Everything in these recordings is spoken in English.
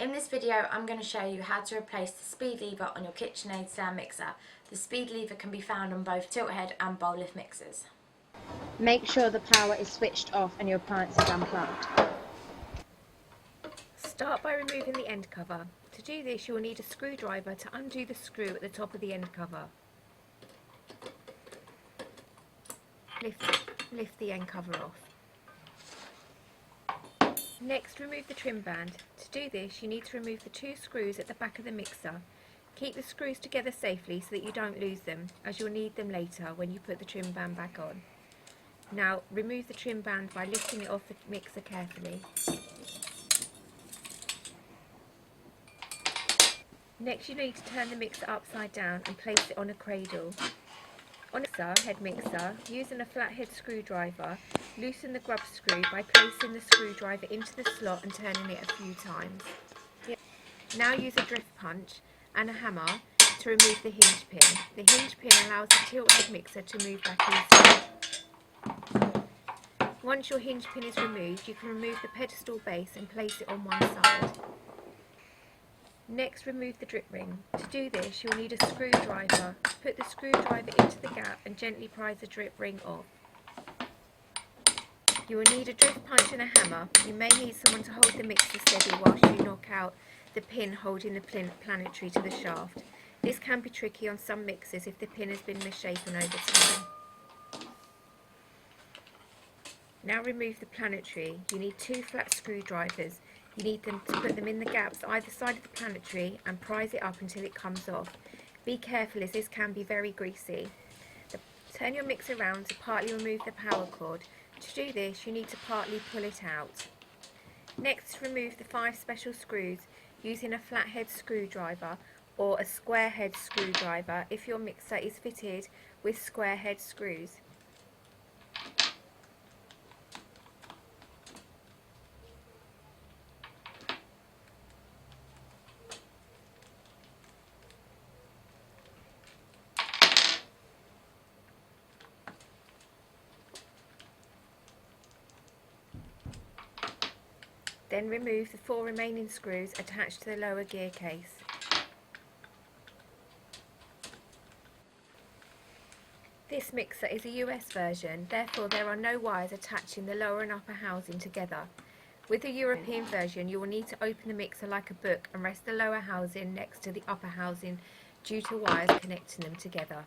In this video I'm going to show you how to replace the speed lever on your KitchenAid Stand Mixer. The speed lever can be found on both tilt head and bowl lift mixers. Make sure the power is switched off and your appliance is unplugged. Start by removing the end cover. To do this you will need a screwdriver to undo the screw at the top of the end cover. Lift the end cover off. Next, remove the trim band. To do this, you need to remove the two screws at the back of the mixer. Keep the screws together safely so that you don't lose them, as you'll need them later when you put the trim band back on. Now, remove the trim band by lifting it off the mixer carefully. Next, you need to turn the mixer upside down and place it on a cradle. On a head mixer, using a flathead screwdriver, loosen the grub screw by placing the screwdriver into the slot and turning it a few times. Now use a drift punch and a hammer to remove the hinge pin. The hinge pin allows the tilt head mixer to move back easily. Once your hinge pin is removed, you can remove the pedestal base and place it on one side. Next, remove the drip ring. To do this, you'll need a screwdriver. Put the screwdriver into the gap and gently prise the drip ring off. You will need a drift punch and a hammer. You may need someone to hold the mixer steady whilst you knock out the pin holding the planetary to the shaft. This can be tricky on some mixers if the pin has been misshapen over time. Now remove the planetary. You need two flat screwdrivers. You need them to put them in the gaps either side of the planetary and prise it up until it comes off. Be careful as this can be very greasy. Turn your mixer around to partly remove the power cord. To do this, you need to partly pull it out. Next, remove the 5 special screws using a flathead screwdriver or a square head screwdriver if your mixer is fitted with square head screws. Then remove the 4 remaining screws attached to the lower gear case. This mixer is a US version, therefore there are no wires attaching the lower and upper housing together. With the European version, you will need to open the mixer like a book and rest the lower housing next to the upper housing due to wires connecting them together.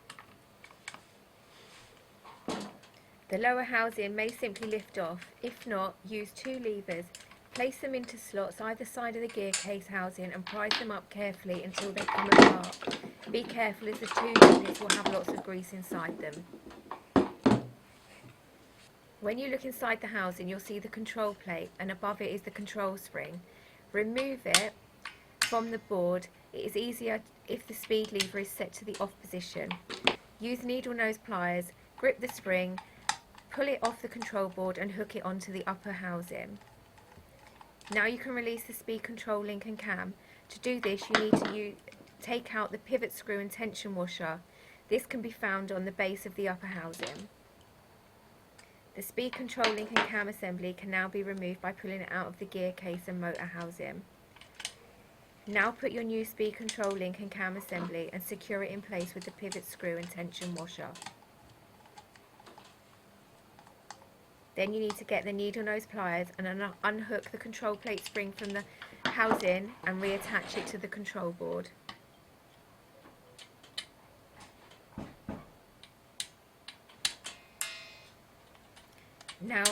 The lower housing may simply lift off. If not, use 2 levers. Place them into slots either side of the gear case housing and prise them up carefully until they come apart. Be careful as the 2 units will have lots of grease inside them. When you look inside the housing, you'll see the control plate and above it is the control spring. Remove it from the board. It is easier if the speed lever is set to the off position. Use needle nose pliers, grip the spring, pull it off the control board and hook it onto the upper housing. Now you can release the speed control link and cam. To do this, you need to take out the pivot screw and tension washer. This can be found on the base of the upper housing. The speed control link and cam assembly can now be removed by pulling it out of the gear case and motor housing. Now put your new speed control link and cam assembly and secure it in place with the pivot screw and tension washer. Then you need to get the needle nose pliers and unhook the control plate spring from the housing and reattach it to the control board. Now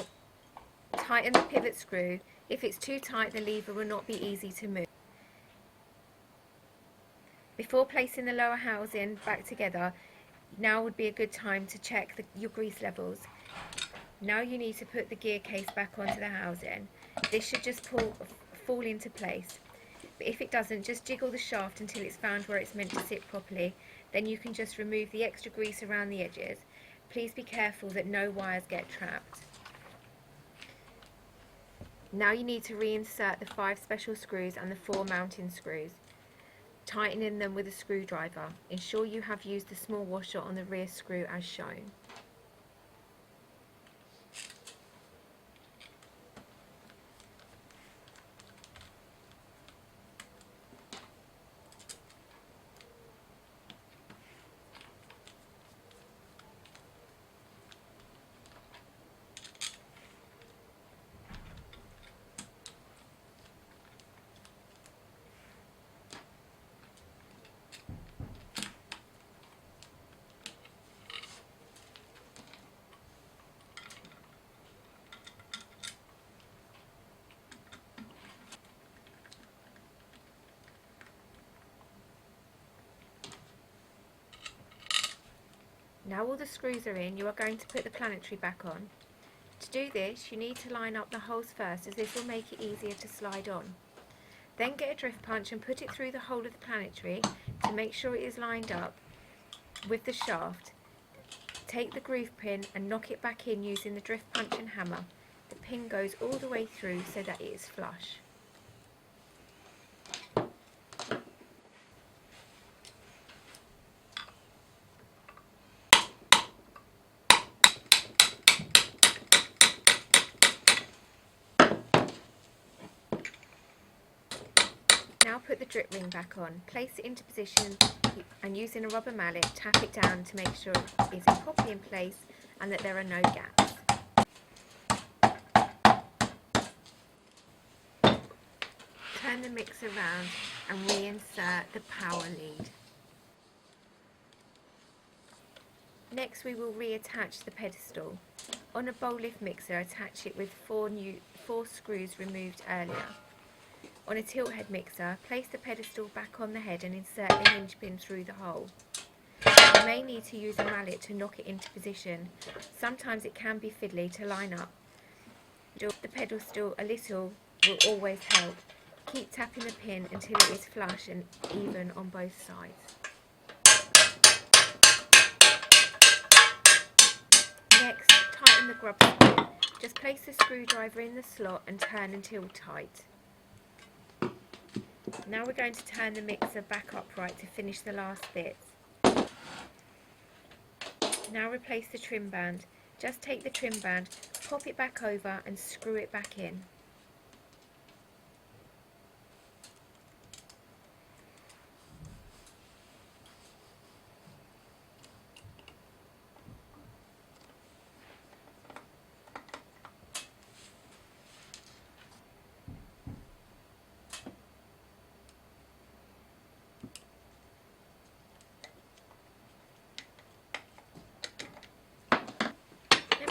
tighten the pivot screw. If it's too tight, the lever will not be easy to move. Before placing the lower housing back together, now would be a good time to check your grease levels. Now you need to put the gear case back onto the housing. This should just fall into place. But if it doesn't, just jiggle the shaft until it's found where it's meant to sit properly. Then you can just remove the extra grease around the edges. Please be careful that no wires get trapped. Now you need to reinsert the 5 special screws and the 4 mounting screws, tightening them with a screwdriver. Ensure you have used the small washer on the rear screw as shown. Now all the screws are in, you are going to put the Planetary back on. To do this, you need to line up the holes first, as this will make it easier to slide on. Then get a drift punch and put it through the hole of the Planetary to make sure it is lined up with the shaft. Take the groove pin and knock it back in using the drift punch and hammer. The pin goes all the way through so that it is flush. Now put the drip ring back on. Place it into position and using a rubber mallet tap it down to make sure it is properly in place and that there are no gaps. Turn the mixer round and reinsert the power lead. Next we will reattach the pedestal. On a bowl lift mixer, attach it with four screws removed earlier. On a tilt head mixer, place the pedestal back on the head and insert the hinge pin through the hole. You may need to use a mallet to knock it into position. Sometimes it can be fiddly to line up. The pedestal a little will always help. Keep tapping the pin until it is flush and even on both sides. Next, tighten the grub screw. Just place the screwdriver in the slot and turn until tight. Now we're going to turn the mixer back upright to finish the last bits. Now replace the trim band. Just take the trim band, pop it back over and screw it back in.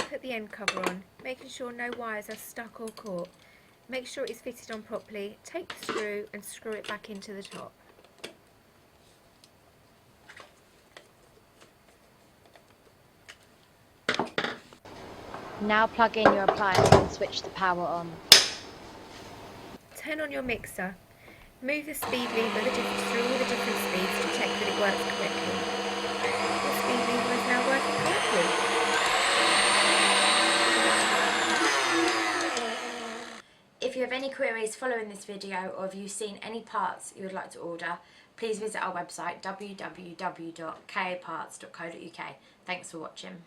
Put the end cover on, making sure no wires are stuck or caught. Make sure it is fitted on properly. Take the screw and screw it back into the top. Now plug in your appliance and switch the power on. Turn on your mixer. Move the speed lever through all the different speeds to check that it works correctly. The speed lever is now working correctly. If you have any queries following this video, or if you've seen any parts you would like to order, please visit our website www.kaparts.co.uk. Thanks for watching.